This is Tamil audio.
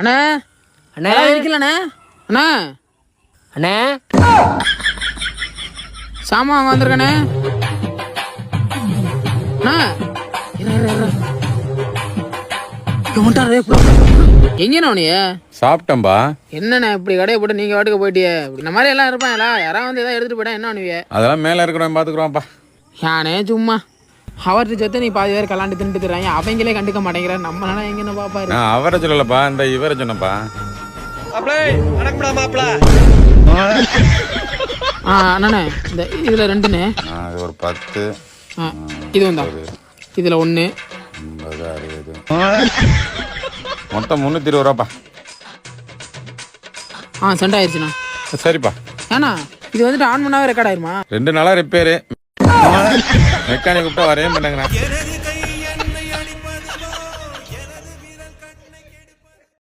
அண்ணா அண்ணா இருக்கலண்ணே அண்ணா அண்ணா சாமான் வாங்க வந்திருக்கண்ணே அண்ணா எங்கண்ணா நீ சாப்பிட்டம்பா. என்னண்ணா இப்படி கடையை போட்டு நீங்க வாட்டுக்கு போயிட்டியே? இந்த மாதிரி எல்லாம் இருப்பாங்களா? யாராவது வந்து ஏதாவது எடுத்துட்டு போயிட்டா என்ன பண்ணுவீங்க? அதெல்லாம் மேல இருக்கிறவன் பாத்துக்கிறோம்ப்பா. யானே சும்மா அவர்கிட்ட சேர்த்து நீ பாதி பேர் கலாண்டு தின்ட்டு தர்றாங்க, அவங்களே கண்டுக்க மாட்டேங்கிறார். நம்மளால எங்கன்னு பாப்பாரு. நான் அவரை சொல்லலப்பா, இந்த இவரை சொன்னப்பா. அண்ணே இந்த இதுல ரெண்டுண்ணே, ஒரு 10 இது வந்தா இதுல 1 மொத்தம் 320 ரூபாப்பா. சென்ட் ஆயிடுச்சுண்ணா. சரிப்பா. ஏண்ணா இது வந்துட்டு ஆன் பண்ணாவே ரெக்கார்ட் ஆயிருமா? 2 நாளா ரிப்பேரு, மெக்கானிக் கூப்பிட்டா வரவே மாட்டேங்கிறேன்.